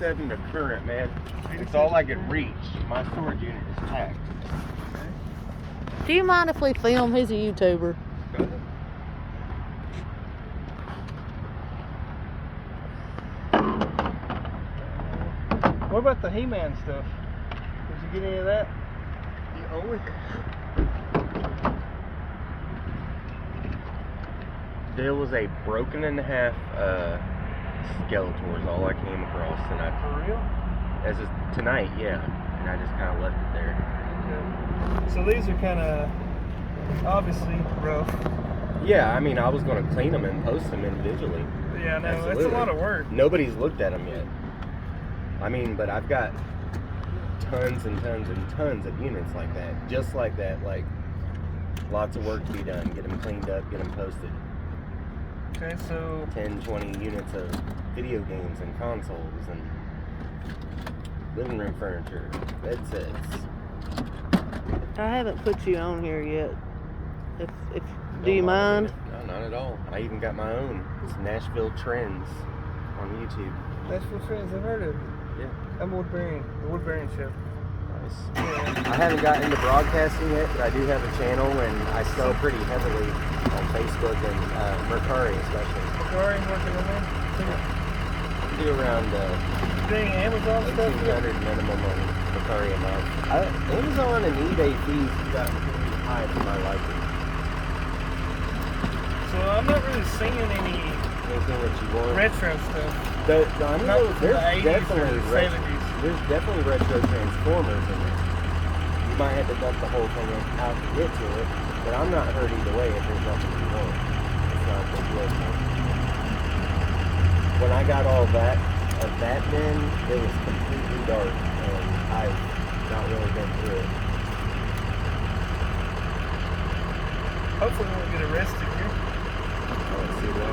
87 to current, man. It's all I could reach. My storage unit is packed. Do you mind if we film? He's a YouTuber. Go ahead. What about the He-Man stuff? Did you get any of that? The only... There was a broken in half Skeletor is all I came across tonight. For real? As of tonight, yeah. And I just kind of left it there. Okay. So these are kind of obviously rough. Yeah, I mean, I was going to clean them and post them individually. Yeah, no, Absolutely. that's a lot of work. Nobody's looked at them yet. I mean, but I've got tons and tons and tons of units like that. Just like that, like lots of work to be done. Get them cleaned up, get them posted. Okay, so 10, 20 units of video games and consoles and living room furniture, bed sets. I haven't put you on here yet. If do Don't you mind? No, not at all. I even got my own. It's Nashville Trends on YouTube. Nashville Friends, I've heard of it. Yeah. I'm Woodbury, the Woodbury Show. Nice. Yeah. I haven't gotten into broadcasting yet, but I do have a channel and I sell pretty heavily on Facebook and Mercari especially. Mercari, working on that? I do around Doing Amazon stuff? $1,800 minimum on Mercari a month. Amazon and eBay fees have gotten pretty high for my liking. So I'm not really seeing any Anything that you want. retro stuff. I mean, Not from the 80s definitely or 70s. There's definitely retro Transformers in there. You might have to dump the whole thing out to get to it, but I'm not hurt either way if there's nothing you want. It's not a big deal. When I got all that of that then, it was completely dark, and I've not really been through it. Hopefully we won't get arrested here. I don't see why.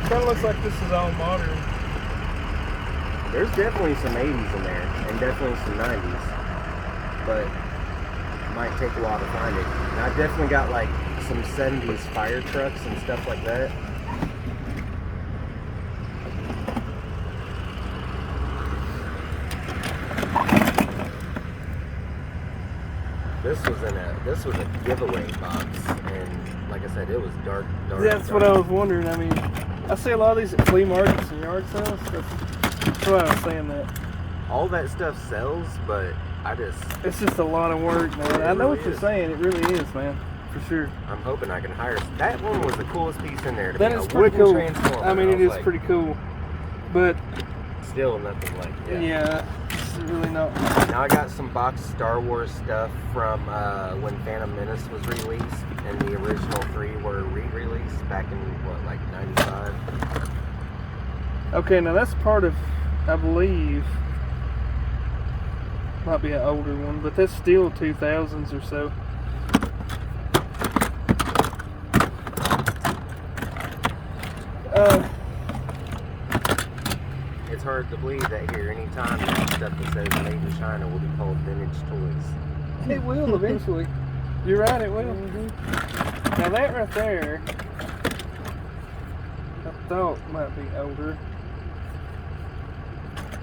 Kind of looks like this is all modern. There's definitely some 80s in there, and definitely some 90s, but it might take a while to find it. And I've definitely got like some 70s fire trucks and stuff like that. This was a giveaway box, and like I said, it was dark. That's what I was wondering. I mean, I see a lot of these at flea markets and yard sales. That's why I was saying that. All that stuff sells, but It's just a lot of work, man. I know what you're saying. It really is, man. For sure. I'm hoping I can hire. That one was the coolest piece in there. That is pretty cool. I mean, it is pretty cool, but still nothing like it. Yeah, it's really not. Now I got some boxed Star Wars stuff from when Phantom Menace was released, and the original 3 were re-released back in what, like 95. Okay, now that's part of, I believe, might be an older one, but that's still 2000s or so. It's hard to believe that here, anytime that stuff that says made in China will be called vintage toys. It will eventually. You're right, it will. Mm-hmm. Now that right there, I thought might be older,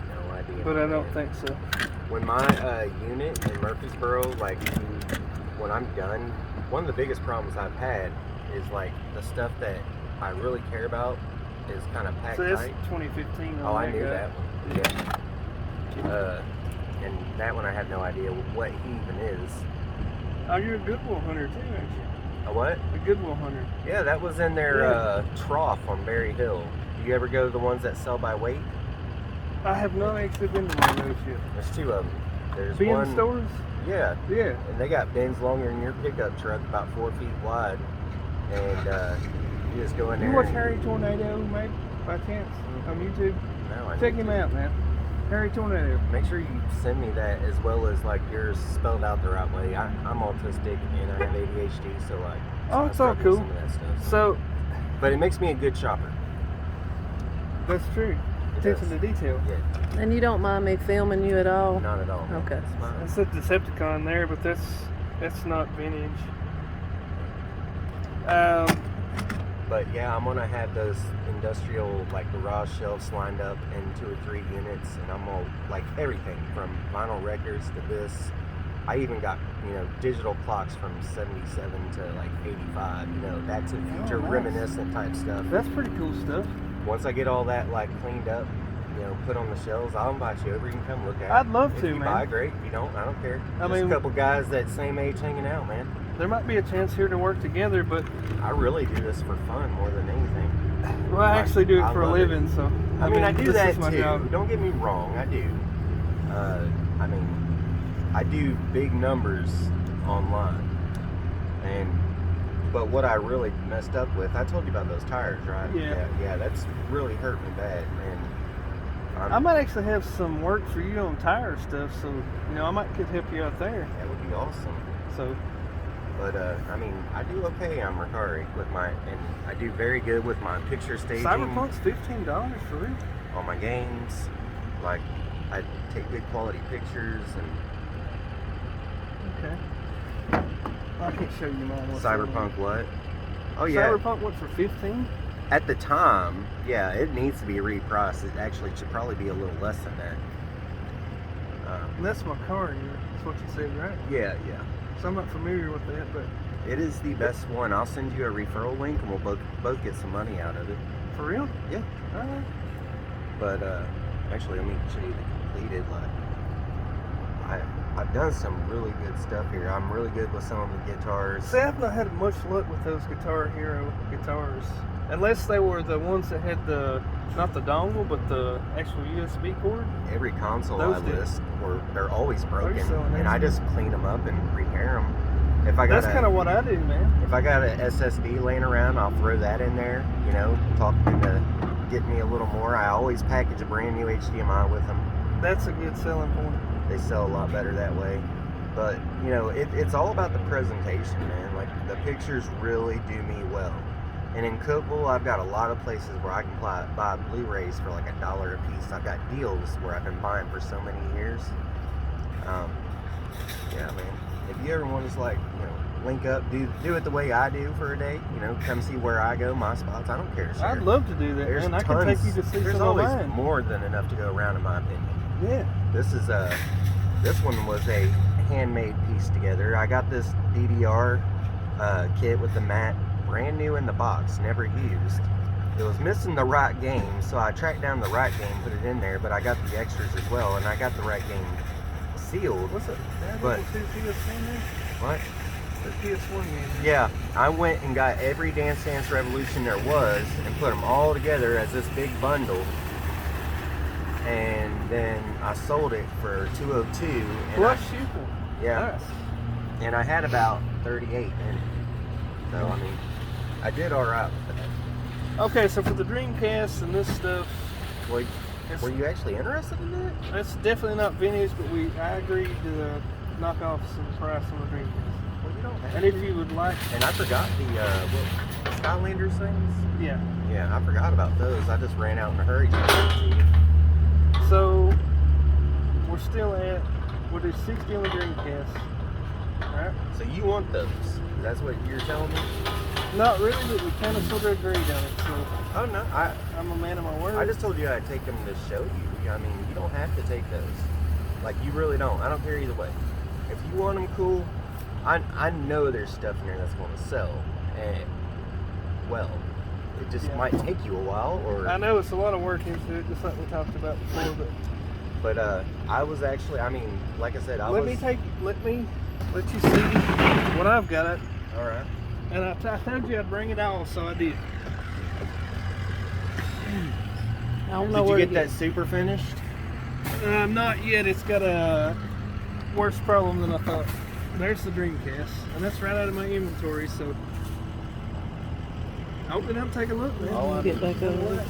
No idea. but I don't think so. When my unit in Murfreesboro, like when I'm done, one of the biggest problems I've had is like the stuff that I really care about is kind of packed So that's tight. 2015. Oh, I knew that one. Yeah. And that one I have no idea what he even is. Oh, you're a Goodwill hunter too, aren't you? A what? A Goodwill hunter. Yeah, that was in their trough on Berry Hill. Do you ever go to the ones that sell by weight? I have not actually been to one of those yet. There's 2 of them. There's Bin one. stores? Yeah. Yeah. And they got bins longer than your pickup truck, about 4 feet wide. And you just go in there. You watch Harry Tornado, maybe, by chance, on YouTube? No, I Check need him to. out, man. Harry Tornado. Make sure you send me that as well as like yours spelled out the right way. I'm autistic and I have ADHD, so like. Oh, I it's all struggle with cool. some of that stuff. So, But it makes me a good shopper. that's true. attention to detail. Yeah, And you don't mind me filming you at all? not at all. man. Okay. It's fine. It's a Decepticon there, but that's not vintage. But yeah, I'm gonna have those industrial like garage shelves lined up in 2 or 3 units, and I'm all like everything from vinyl records to this. I even got digital clocks from 77 to like 85. Back to the future, nice. reminiscent type stuff. That's pretty cool stuff. Once I get all that like cleaned up, put on the shelves, I'll invite you over. You can come look at it. I'd love If to, you man. buy, great. If you don't, I don't care. I Just mean- a couple guys that same age hanging out, man. There might be a chance here to work together, but I really do this for fun more than anything. well, I actually do it I for a love it. living, so I mean, I do this that is my too. job. Don't get me wrong, I do. I mean, I do big numbers online, but what I really messed up with, I told you about those tires, right? Yeah. That's really hurt me bad, and I might actually have some work for you on tire stuff, so I might could help you out there. that would be awesome. So But I mean, I do okay on Mercari and I do very good with my picture staging Cyberpunk's $15 for real. on my games. Like, I take good quality pictures and Okay. I can't show you mine. What's Cyberpunk what? Oh yeah. Cyberpunk went for 15. At the time, yeah, it needs to be repriced. It actually should probably be a little less than that. And that's my car. That's what you said, right? Yeah. So I'm not familiar with that, but It is the best one. I'll send you a referral link and we'll both get some money out of it. for real? Yeah. All right. But actually, let me show you the completed. I've done some really good stuff here. I'm really good with some of the guitars. See, I've not had much luck with those Guitar Hero guitars, unless they were the ones that had not the dongle, but the actual USB cord. Every console Those I do. list, they're always broken, selling and I just clean them up and repair them. If I got That's kind of what I do, man. if I got an SSD laying around, I'll throw that in there. Talking to get me a little more. I always package a brand new HDMI with them. That's a good selling point. They sell a lot better that way. But it's all about the presentation, man. Like, the pictures really do me well. And in Cookville, I've got a lot of places where I can buy Blu-rays for like $1 a piece. I've got deals where I've been buying for so many years. Yeah, man. If you ever want to link up, do it the way I do for a day. Come see where I go, my spots. I don't care. Sir. I'd love to do that, There's man. I tons. can take you to see There's some of always mine. more than enough to go around, in my opinion. Yeah. This one was a handmade piece together. I got this DDR kit with the mat, brand new in the box, never used. It was missing the right game, so I tracked down the right game, put it in there, but I got the extras as well, and I got the right game sealed. What's it? But- PS1 there? What? The PS1 game. Yeah, I went and got every Dance Dance Revolution there was and put them all together as this big bundle. And then I sold it for $202. And Plus shipping. yeah, Nice. and I had about 38 in it. So, I mean, I did all right with that. Okay, so for the Dreamcast and this stuff, Well, it's, were you actually interested in that? it's definitely not vintage, but I agreed to knock off some price on the Dreamcast. Well, you don't have And if you would like, And I forgot the Skylanders things. yeah. Yeah, I forgot about those. I just ran out in a hurry to give it to you. So we'll do 60 on the Dreamcast. Alright? So you want those? That's what you're telling me? Not really, but we kind of sort of agreed on it, so Oh no, I'm a man of my word. I just told you I'd take them to show you. I mean, you don't have to take those. Like, you really don't. I don't care either way. If you want them, cool. I know there's stuff in there that's going to sell, and well, it just Yeah. might take you a while. Or I know it's a lot of work into it, just like we talked about before, but I was actually. I mean, like I said, let me let you see what I've got. All right. And I told you I'd bring it all, so I did. I don't know Did where you to get that super finished? Not yet. It's got a worse problem than I thought. There's the Dreamcast, and that's right out of my inventory, so open it up, take a look, man. Oh, get back over.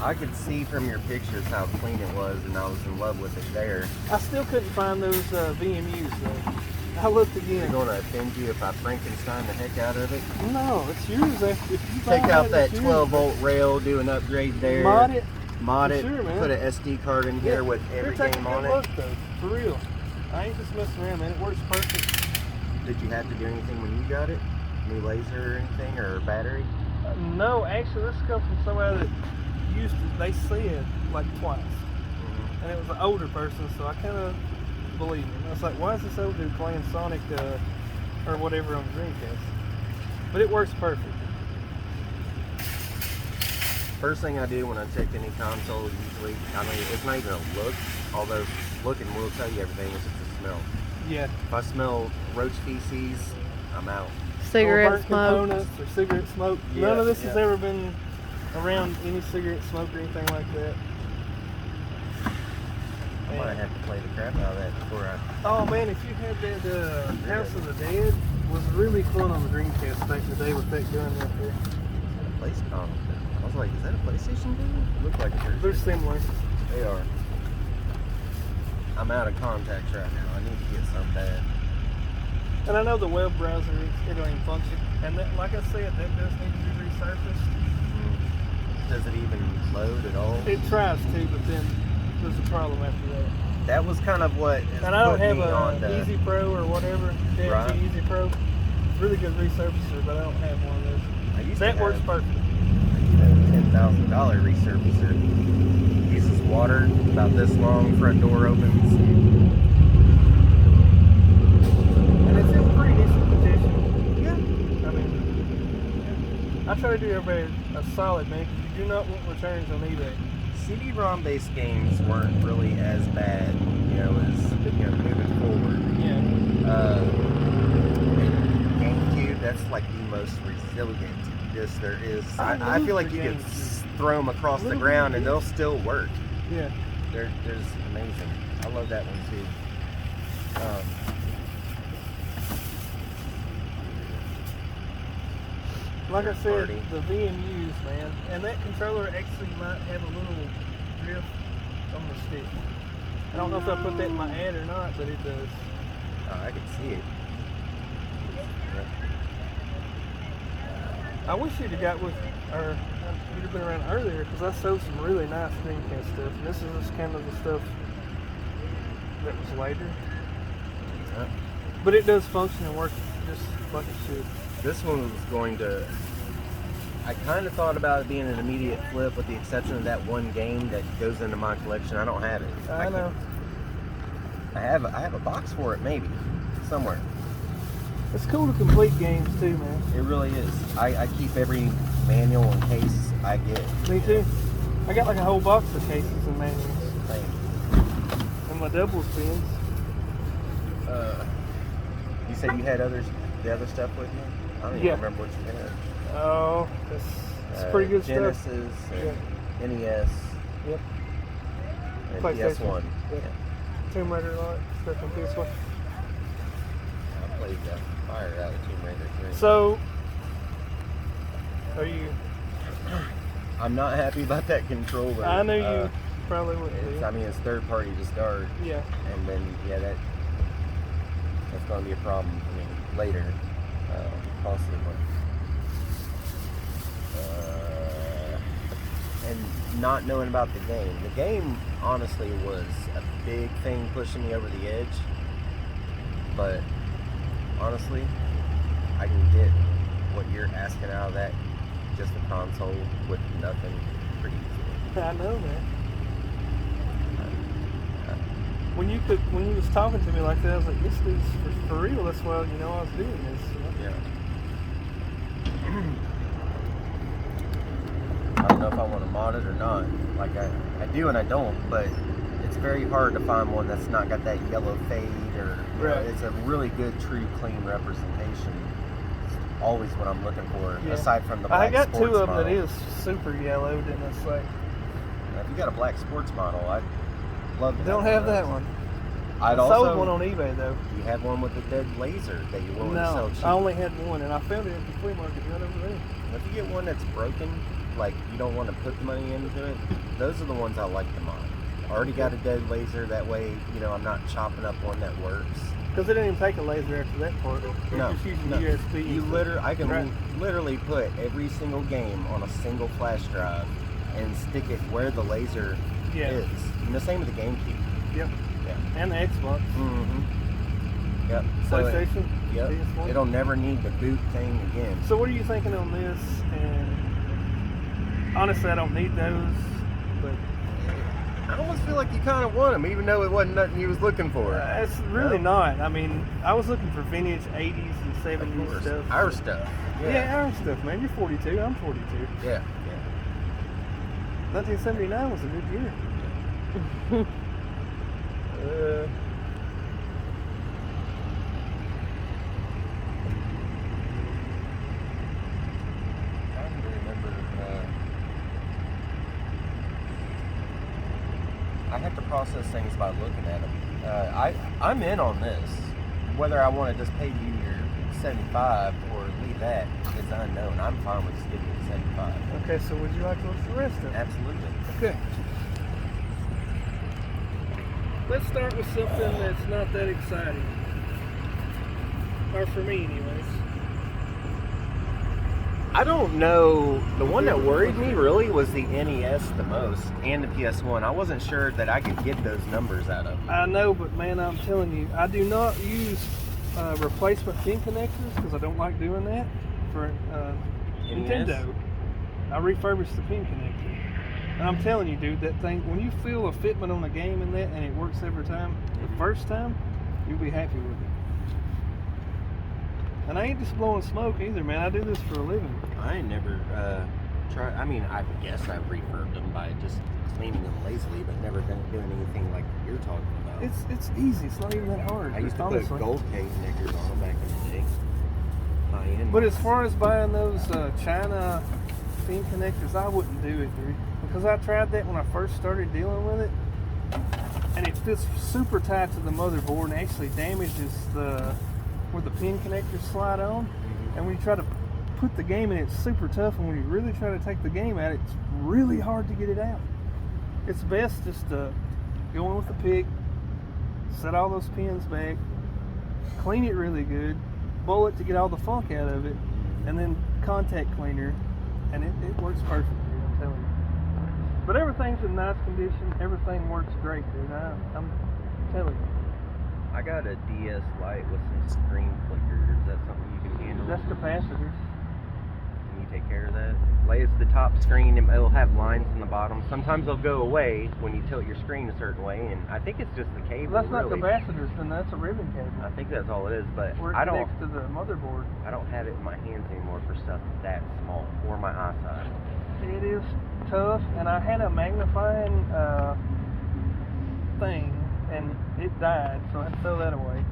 I could see from your pictures how clean it was, and I was in love with it there. I still couldn't find those VMUs though. I looked Is it again. going to offend you if I Frankenstein the heck out of it? No, it's yours. If you buy Take out it, that it's yours. 12-volt rail, do an upgrade there. Mod it. mod For it, sure, man. put an SD card in here with every You're taking game on good it. look, though, for real. I ain't just messing around, man. It works perfect. Did you have to do anything when you got it? New laser or anything, or battery? No, actually, this comes from somebody that used to, they said, like twice. And it was an older person, so I kind of believe him. I was like, why is this old dude playing Sonic or whatever on Dreamcast? But it works perfect. First thing I do when I check any console, usually, I mean, it's not even a look, although looking will tell you everything, it's just a smell. Yeah. If I smell roach feces, I'm out. Or Cigarette burnt smoke. components or cigarette smoke. Yeah, None of this has yeah. ever been around any cigarette smoke or anything like that. I might have to play the crap out of that before I... Oh man, if you had that House of the Dead, was really fun on the Dreamcast back in the day with that gun right there. Place console. I was like, is that a PlayStation game? Look like a They're similar. They are. I'm out of contacts right now. I need to get some bad. And I know the web browser, it don't even function. And that, like I said, that does need to be resurfaced. Does it even load at all? It tries to, but then there's a problem after that. That was kind of what has And I don't put have me on a the... Easy Pro or whatever, DMG Right. Easy Pro. Really good resurfacer, but I don't have one of those. I used That to works have perfect. a $10,000 resurfacer. Uses water, about this long, front door opens. And it's in pretty decent condition. Yeah. I mean, I try to do everybody a solid, man, because you do not want returns on eBay. CD-ROM based games weren't really as bad, as moving forward. Yeah. GameCube, that's like the most resilient disc there is. I feel like you could throw them across the ground and they'll still work. Yeah. They're just amazing. I love that one too. Like I said, Party. the VMUs, man, and that controller actually might have a little drift on the stick. I don't know if I put that in my ad or not, but it does. I can see it. I wish you'd have got with, or you'd have been around earlier, because I sold some really nice Dreamcast stuff, and this is just kind of the stuff that was later. Yeah. But it does function and work just like it should. This one was going to... I kind of thought about it being an immediate flip with the exception of that one game that goes into my collection. I don't have it. I know. I have a box for it, maybe, somewhere. It's cool to complete games too, man. It really is. I keep every manual and case I get. Me too. I got like a whole box of cases and manuals. Thing. And my doubles pins. You said you had the other stuff with you? I don't even Yeah. remember what you had. Oh, it's pretty good Genesis stuff. and NES Yep. and PlayStation. PS1. Yep. Tomb Raider lot, stuff on PS1. I played the fire out of Tomb Raider 3. So, are you? I'm not happy about that controller. I know you probably wouldn't be. It's third party to start, Yeah. and then that's going to be a problem for me later, possibly. And not knowing about the game. The game honestly was a big thing pushing me over the edge. But honestly, I can get what you're asking out of that, just a console with nothing, pretty easily. I know, man. When you was talking to me like that, I was like, this dude's for real. That's why I was doing this. Yeah. I don't know if I want to mod it or not. Like I do and I don't, but it's very hard to find one that's not got that yellow fade or Right. it's a really good, true, clean representation. It's always what I'm looking for, Yeah. aside from the I black got sports two of them model. that is super yellowed, and it's like Now, if you got a black sports model, I'd love to. don't have that one. I'd I also sold one on eBay though. Do you have one with a dead laser that you're willing to sell No, cheap? I only had one, and I found it at the flea market right over there. If you get one that's broken, like you don't want to put the money into it, those are the ones I like to mod. I already got a dead laser, that way, I'm not chopping up one that works. Because it didn't even take a laser after that part. It's No, just using no. USB. I can Right. literally put every single game on a single flash drive and stick it where the laser Yeah. is. And the same with the GameCube. Yep. Yeah. And the Xbox. Mm-hmm. Yep. So PlayStation. Yep. PS1. It'll never need the boot thing again. So what are you thinking on this? And honestly, I don't need those, but I almost feel like you kind of want them, even though it wasn't nothing you was looking for. it's really No. not. I mean, I was looking for vintage 80s and 70s Of course. stuff. Our stuff. Yeah, our stuff, man. You're 42. I'm 42. Yeah. 1979 was a good year. Trying to remember. I have to process things by looking at them. I'm in on this. Whether I want to just pay you your 75 or leave that is unknown. I'm fine with just giving you 75. Okay, so would you like to look at the rest of it? Absolutely. Okay. Let's start with something that's not that exciting. Or for me, anyways. I don't know. The one that worried me really was the NES the most, and the PS1. I wasn't sure that I could get those numbers out of. I know, but man, I'm telling you, I do not use replacement pin connectors because I don't like doing that for Nintendo. I refurbish the pin connector. And I'm telling you, dude, that thing, when you feel a fitment on a game in that and it works every time, the first time, you'll be happy with it. And I ain't just blowing smoke either, man. I do this for a living. I ain't never tried. I mean, I guess I've refurbed them by just cleaning them lazily, but never doing anything like you're talking about. It's easy. It's not even that hard. I used to honestly. put gold cane connectors on them back in the day. High end. But as far as buying those China pin connectors, I wouldn't do it, dude. Because I tried that when I first started dealing with it, and it fits super tight to the motherboard and actually damages where the pin connectors slide on. And when you try to put the game in, it's super tough. And when you really try to take the game out, it's really hard to get it out. It's best just to go in with the pick, set all those pins back, clean it really good, bowl it to get all the funk out of it, and then contact cleaner, and it works perfectly, I'm telling you. But everything's in nice condition. Everything works great, dude. I'm telling you. I got a DS Lite with some screen flickers. Is that something you can handle? That's capacitors. Can you take care of that? Like, it's the top screen, and it'll have lines in the bottom. Sometimes they'll go away when you tilt your screen a certain way, and I think it's just the cable. That's not really. capacitors, then that's a ribbon cable. I think that's all it is, but Where it I don't. connects to the motherboard. I don't have it in my hands anymore for stuff that small, or my eyesight. It is tough, and I had a magnifying thing, and it died, so I had to throw that away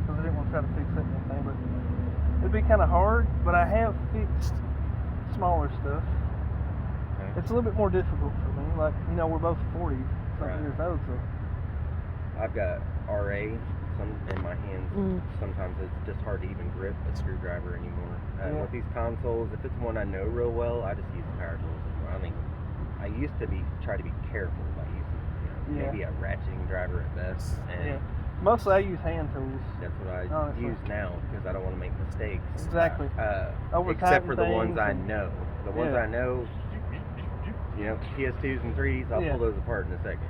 because I didn't want to try to fix that thing. But it'd be kind of hard. But I have fixed smaller stuff. Okay. It's a little bit more difficult for me. Like, you know, we're both 40 something Right. years old, so I've got RA in my hands. Sometimes it's just hard to even grip a screwdriver anymore. Yeah. With these consoles, if it's one I know real well, I just use the power tools. I mean, I used to try to be careful by using, maybe a ratcheting driver at best, and yeah. Mostly I use hand tools. that's what I Honestly. use now because I don't want to make mistakes. Exactly. Except Over-tighten for the ones things I and- know. The ones Yeah. I know, PS2s and 3s, I'll Yeah. pull those apart in a second.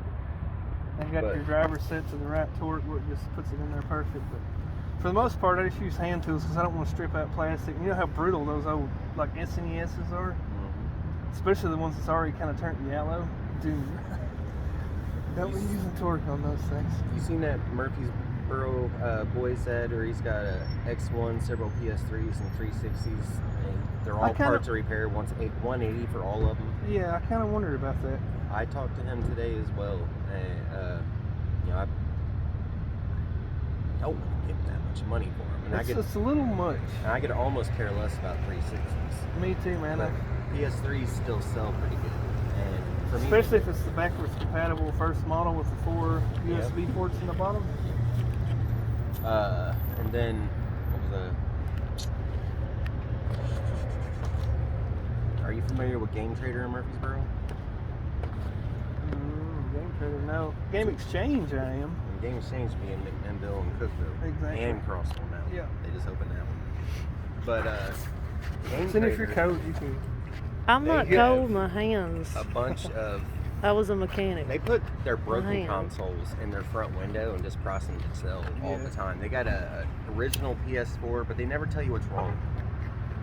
And got But- your driver set to the right torque, where it just puts it in there perfect. But for the most part, I just use hand tools because I don't want to strip out plastic. You know how brittle those old like SNESs are, especially the ones that's already kind of turned yellow. Dude, don't be using torque on those things. You seen that Murfreesboro boy said, or he's got a X1, several PS3s and 360s. And they're all parts to repair. 180 for all of them. Yeah, I kind of wondered about that. I talked to him today as well, and I don't get that much money for them, and It's a little much. I could almost care less about 360s. Me too, man. But PS3s still sell pretty good, and for me, Especially if it's the backwards compatible first model with the 4 USB ports in the bottom. and then what was Are you familiar with Game Trader in Murfreesboro? Game Trader, no. Game Exchange, I am. And Game Exchange be in McMinnville and Cookville. Exactly. And Crossville now. Yeah. They just opened that one. But Game Send us your Trader- code, you can. I'm They not have cold. My hands. a bunch of. I was a mechanic. They put their broken Damn. consoles in their front window and just process them to sell all Yeah. the time. They got a original PS4, but they never tell you what's wrong.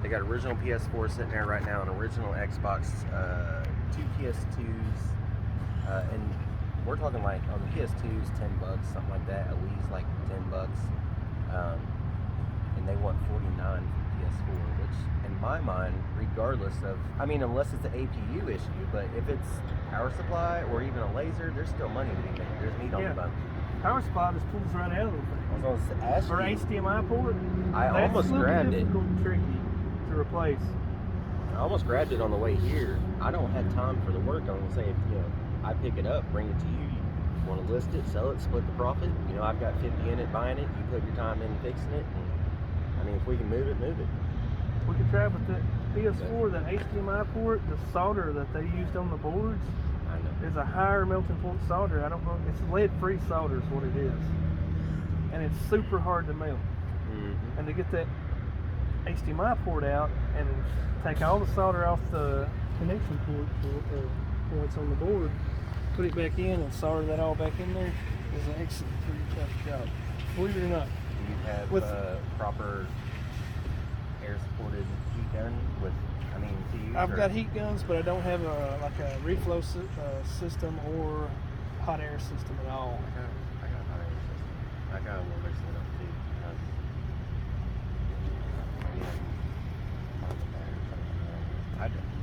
They got original PS4 sitting there right now, an original Xbox, 2 PS2s, and we're talking like on the PS2s, $10, something like that. A Wii's like $10, and they want $49 for PS4, which in my mind, regardless of, I mean, unless it's an APU issue, but if it's power supply or even a laser, there's still money to be made. There's meat on Yeah. the bone. Power supply just pulls right out of the thing. I was going to ask Or you, HDMI port. I that's almost a little grabbed it. difficult and tricky to replace. I almost grabbed it on the way here. I don't have time for the work. I'm gonna say, I pick it up, bring it to you. You want to list it, sell it, split the profit. I've got 50 in it, buying it. You put your time in fixing it. And, I mean, if we can move it, move it. We could try with the PS4, that HDMI port, the solder that they used on the boards I know. is a higher melting point solder. I don't know. It's lead-free solder is what it is. And it's super hard to melt. Mm-hmm. And to get that HDMI port out and take all the solder off the connection points on the board, put it back in and solder that all back in there is an excellent, pretty tough job. Believe it or not. You have With- proper air-supported heat gun with, to use? I've or- got heat guns, but I don't have a reflow system or hot air system at all. I got a hot air system. I got a warmer setup too.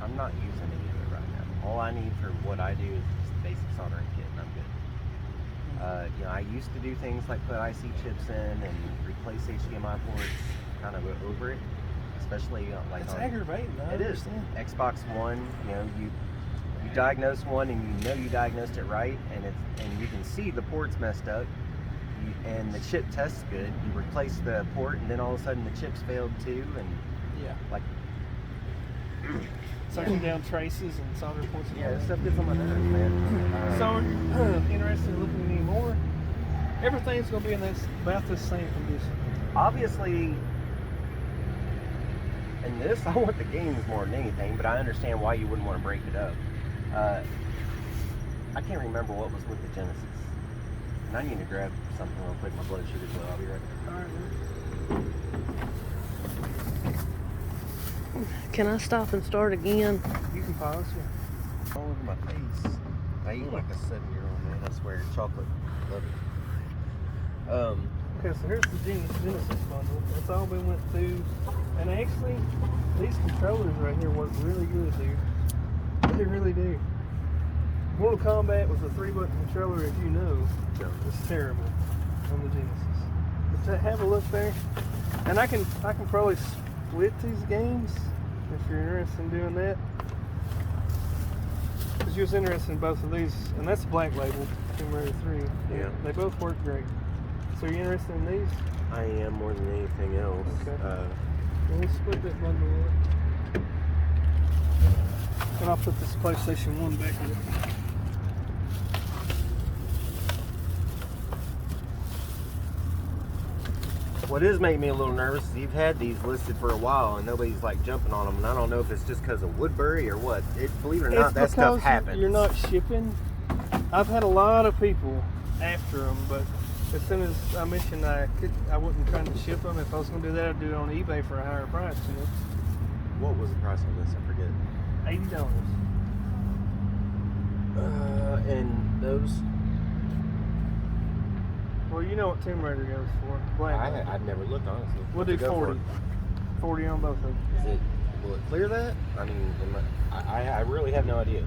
I'm not using any of it right now. All I need for what I do is just basic soldering kit, and I'm good. I used to do things like put IC chips in and replace HDMI ports. Kind of over it, especially like It's on, aggravating. I it is understand. Xbox One. You diagnose one and you diagnosed it right, and you can see the port's messed up. And the chip tests good. You replace the port, and then all of a sudden the chips failed too, and Yeah. like Sucking down traces and solder points. And all this that. stuff gets on my nerves, man. So, are you interested in looking at any more? Everything's going to be in about the same condition. Obviously, in this, I want the games more than anything, but I understand why you wouldn't want to break it up. I can't remember what was with the Genesis. And I need to grab something real quick. My blood sugar's low. I'll be right back. All right, man. Can I stop and start again? You can pause. Yeah. All over my face. I eat like a 7-year-old, man. I swear. Chocolate. Love it. Okay, so here's the Genesis bundle. That's all we went through. And actually, these controllers right here work really good, dude. They really do. Mortal Kombat was a 3-button controller, as you know. It's terrible on the Genesis. But have a look there. And I can probably split these games if you're interested in doing that. Because you was interested in both of these, and that's Black Label, Tomb Raider 3. Yeah. They both work great. So you're interested in these? I am more than anything else. Okay. We'll split that bundle up. And I'll put this PlayStation 1 back in it. What is making me a little nervous is you've had these listed for a while and nobody's like jumping on them, and I don't know if it's just because of Woodbury or what. Believe it or not, It's that stuff because happens. you're not shipping. I've had a lot of people after them, but as soon as I mentioned I wasn't trying to ship them. If I was going to do that, I'd do it on eBay for a higher price. What was the price on this? I forget. $80. And those, Well, you know what Tomb Raider goes for. Black. I've never looked, honestly. We'll do What's it go 40. 40 on both of them. for? Will it clear that? I mean, I really have no idea.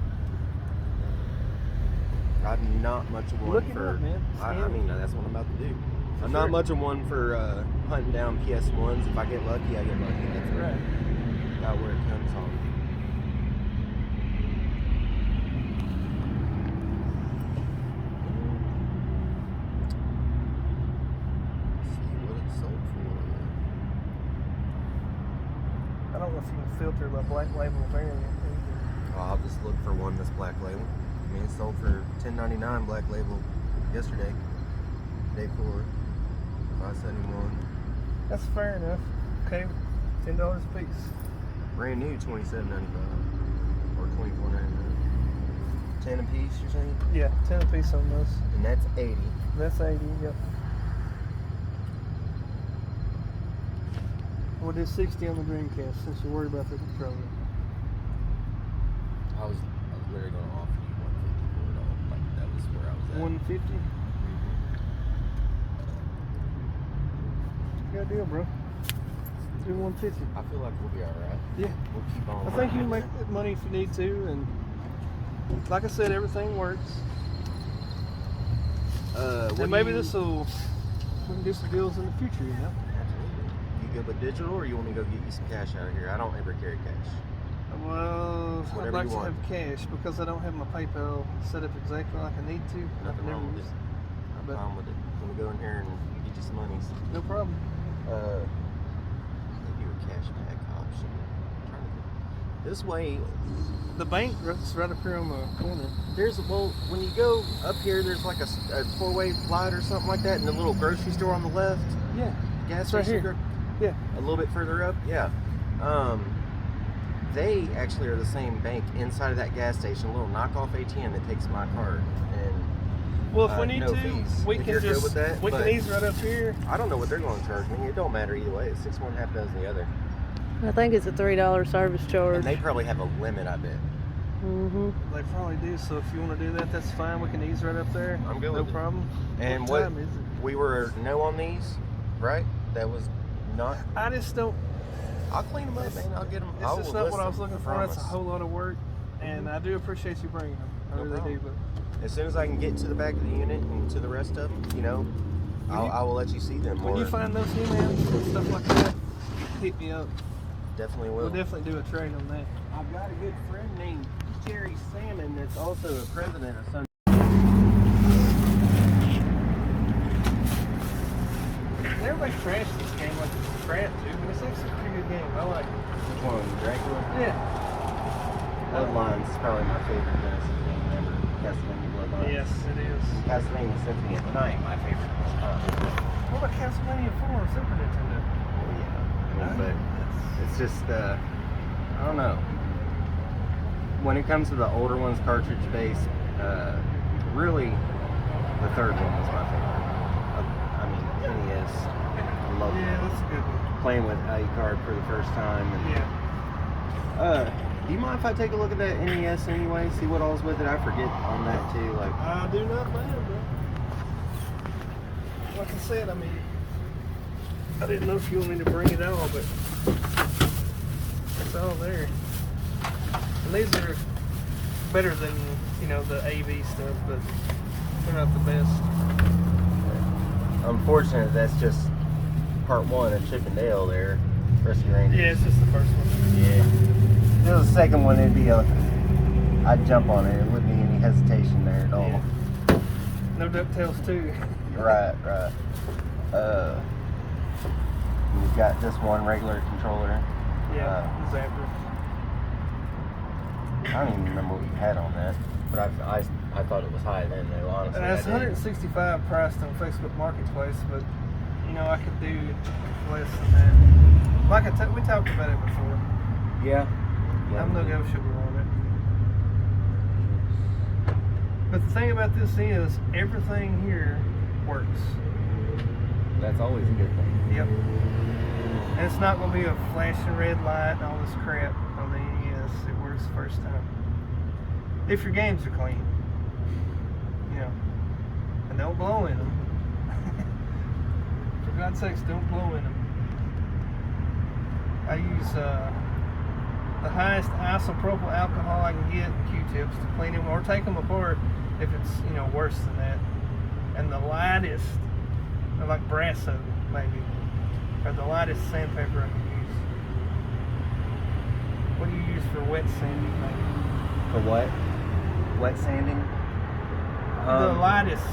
I'm not much of one Look it for. up, man. I Scan it. mean, that's what I'm about to do. I'm Sure. not much of one for hunting down PS1s. If I get lucky, I get lucky. That's Right. about where it comes on. See what it's sold for. I don't know if you can filter by Black Label variant either. I'll just look for one that's Black Label. I mean, it sold for $10.99 Black Label yesterday. Day 4, $5.71. That's fair enough. Okay, $10 a piece. Brand new, $27.95. or 24.99. 10 a piece, you're saying? Yeah, 10 a piece on those. And that's 80. That's 80. Yep. We'll do 60 on the Dreamcast since you're worried about the controller. I was literally going to offer you 150 for it all. Like, that was where I was at. 150. Good deal, bro. Do 150. I feel like we'll be alright. Yeah. We'll keep on. I think you can make that money if you need to, and like I said, everything works. And maybe we can do some deals in the future, you know? Absolutely. You good with digital, or you want me to go get you some cash out of here? I don't ever carry cash. Well, Whatever I'd like you to want. have cash because I don't have my PayPal set up exactly like I need to. Nothing I've wrong never with it. used I'm But- fine with it. Let me go in here and get you some monies. No problem. They do a cashback option. I'm trying to- This way, The bank is right up here on the corner. when you go up here, there's like a four-way light or something like that, and the little grocery store on the left. Yeah. Gas It's right station. here. Yeah. A little bit further up. Yeah. They actually are the same bank inside of that gas station, a little knockoff ATM that takes my card. And Well, if we need no to, fees. we If can you're good just with that, we but- can ease right up here. I don't know what they're going to charge me. It don't matter either way. It's 6 one, half dozen the other. I think it's a $3 service And charge. they probably have a limit, I bet. Mm-hmm. They probably do. So if you want to do that, that's fine. We can ease right up there. I'm good No with it. problem. And what time is it? we were no on these, right? That was not. I just don't. I'll clean them up, man. I'll get them. It's just not what I was looking for. That's a Promise. whole lot of work, and I do appreciate you bringing them. I No really problem. do. But As soon as I can get to the back of the unit and to the rest of them, I will let you see them. when or you find those humans and stuff like that, hit me up. definitely will. We'll definitely do a trade on that. I've got a good friend named Jerry Salmon that's also a president of Sun. Everybody trashed this game like it's crap, dude. But it's actually a pretty good game. I like it. Which one? Dracula? Yeah. Bloodlines is probably my favorite Genesis game ever. Castlevania Bloodlines. Yes, it is. Castlevania Symphony of the Night, my favorite. What about Castlevania 4 on Super Nintendo? Yeah. But it's just, I don't know. When it comes to the older ones, cartridge based, really, the third one was my favorite. I mean, NES. I love Yeah, that's a good one. playing with A-Card for the first time. And, Yeah. do you mind if I take a look at that NES anyway? See what all's with it? I forget on that too. Like, I do not mind, bro. Like I said, I mean, I didn't know if you wanted me to bring it all, but it's all there. And these are better than, the AV stuff, but they're not the best. unfortunate, that's just part one of Chip and Dale there. Rescue Rangers. Yeah, it's just the first one. Yeah. If it was the second one, I'd jump on it. It wouldn't be any hesitation there at all. Yeah. No DuckTales too. Right. We've got this one regular controller. Yeah, Zapper. I don't even remember what you had on that, but I thought it was high then, though, honestly. It's I did. $165 priced on Facebook Marketplace, but I could do less than that. Like we talked about it before. Yeah. I'm negotiable on it. But the thing about this is, everything here works. That's always a good thing. Yep. And it's not going to be a flashing red light and all this crap on the NES. It works the first time. If your games are clean. And don't blow in them. For God's sakes, don't blow in them. I use the highest isopropyl alcohol I can get in Q-tips to clean them or take them apart if it's worse than that. And the lightest, like Brasso maybe, or the lightest sandpaper I can use. What do you use for wet sanding maybe? For what? Wet sanding? The lightest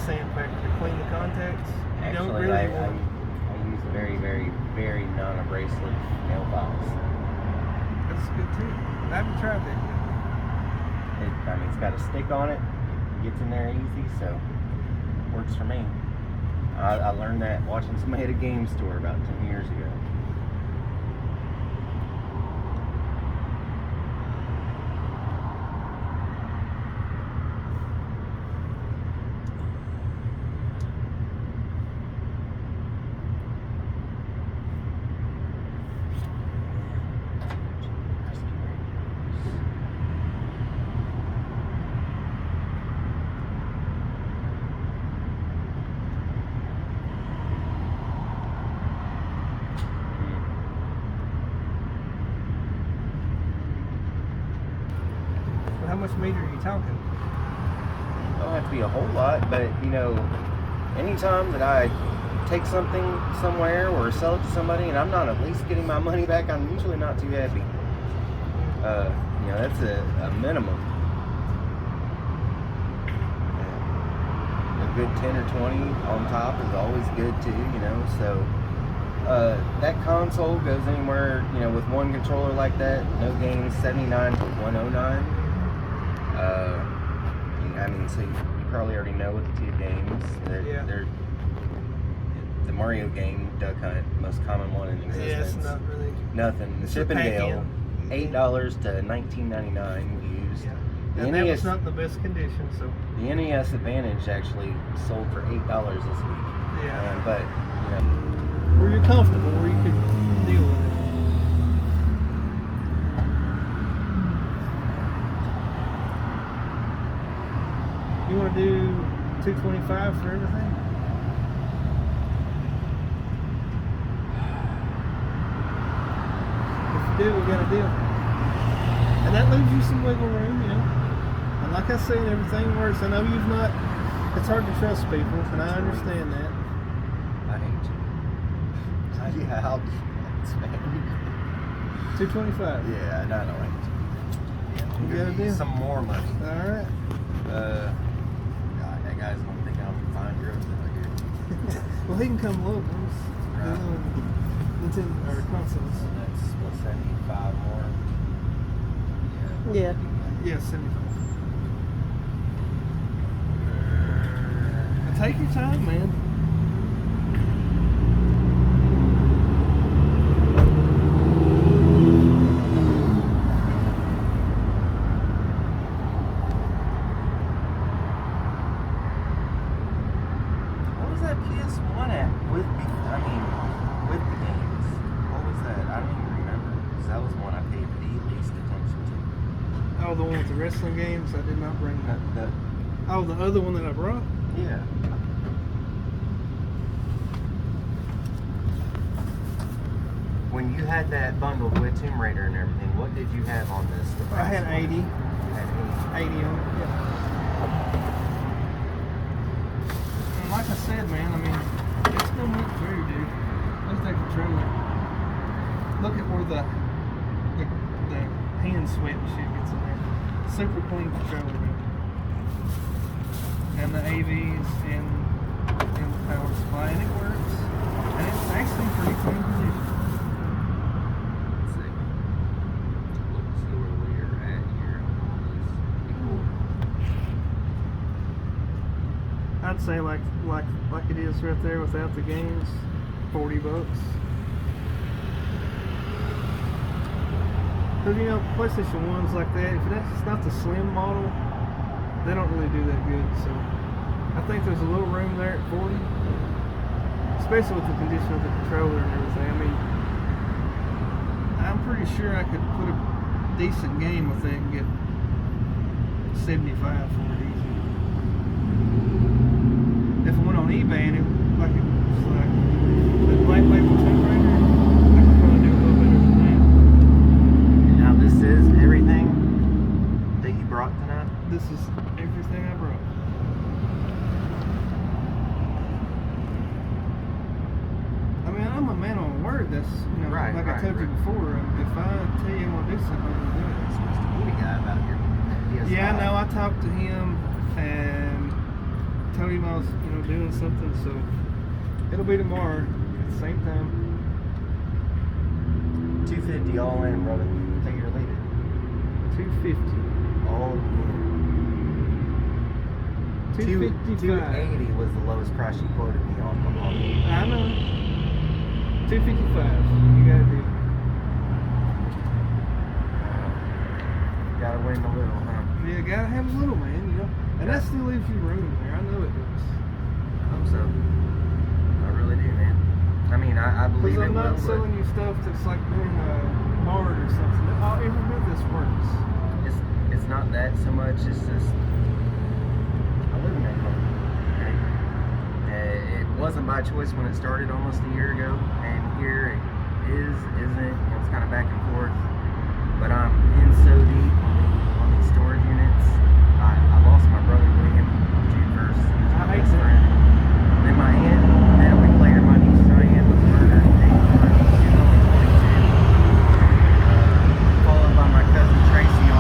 sandpaper to clean the contacts. You don't Actually, really I want. use very, very, very non-abrasive nail files. That's good too. I haven't tried that yet. It's got a stick on it. It gets in there easy, so works for me. I learned that watching somebody at a game store about 10 years ago. much meter are you talking? Don't have to be a whole lot, but you know, anytime that I take something somewhere or sell it to somebody and I'm not at least getting my money back, I'm usually not too happy. You know, that's a minimum. A good 10 or 20 on top is always good too, you know. So that console goes anywhere, you know, with one controller like that, no games, 79 to 109. I mean, so you probably already know with the two games. They're the Mario game, Duck Hunt, most common one in existence. Yeah, it's not really Nothing. The Chip and Dale, $8 to $19.99 used. Yeah. The And that NES, was not in the best condition, so the NES Advantage actually sold for $8 this week. yeah. But you know, Where you're comfortable, where you could deal with it. You want to do 225 for everything? If you do, we got a deal. And that leaves you some wiggle room, you know. And like I said, everything works. I know you've not. It's hard to trust people, and I understand that. I hate you. Yeah, I'll do that, man. 225. Yeah, I don't hate you. Yeah, You got a deal? some more money. All right. God, that guy's gonna think I'm fine drugs out here. Well, he can come look. Right. Nintendo or consoles. So that's what's that? 85 more. Yeah. Yeah, 75. Now take your time, man. What was that PS1 at with with the games? What was that? I don't even remember. 'Cause that was the one I paid the least attention to. Oh, the one with the wrestling games. I did not bring that. Oh, the other one that I brought. Yeah. When you had that bundled with Tomb Raider and everything, what did you have on this? I had 80. You had 80 on it. Yeah. And like I said, man, I mean, it's no much through, dude. Look at that controller. Look at where the hand sweat and shit gets in there. Super clean controller, man. And the AVs and the power supply, and it works. And it's actually pretty clean condition. Let's see. Let's see where we're at here on I'd say like it is right there without the games, $40. Because you know, PlayStation 1's like that. If that's not the slim model, they don't really do that good. So I think there's a little room there at 40, especially with the condition of the controller and everything. I mean, I'm pretty sure I could put a decent game with it and get 75 for it easy. If I went on eBay and it was like the Black Label Tomb Raider, I could probably do a little better than that. Now this is everything that you brought tonight? This is everything I brought. I mean, I'm a man on word. That's, you know, Right, like I told you before. If I tell you I'm gonna do something, I'm gonna do it. Supposed to be the guy about your PS5. Yeah, I know. I talked to him and told him I was, you know, doing something. So it'll be tomorrow at the same time. 250 all in, brother. Take it or leave it. 250. All in. 255. 280 was the lowest price you quoted me on. I know. 255. You gotta do. Gotta win a little, huh? Yeah, gotta have a little, man. You know, and that still leaves you room there. I know it does. I hope so. I really do, man. I mean, I believe Because it I'm not will, selling you stuff that's like doing hard or something. Every bit of this works. but it's not that so much. It's just I live in that home. Okay? It wasn't by choice when it started almost a year ago, and here it is, isn't it? It's kind of back and forth.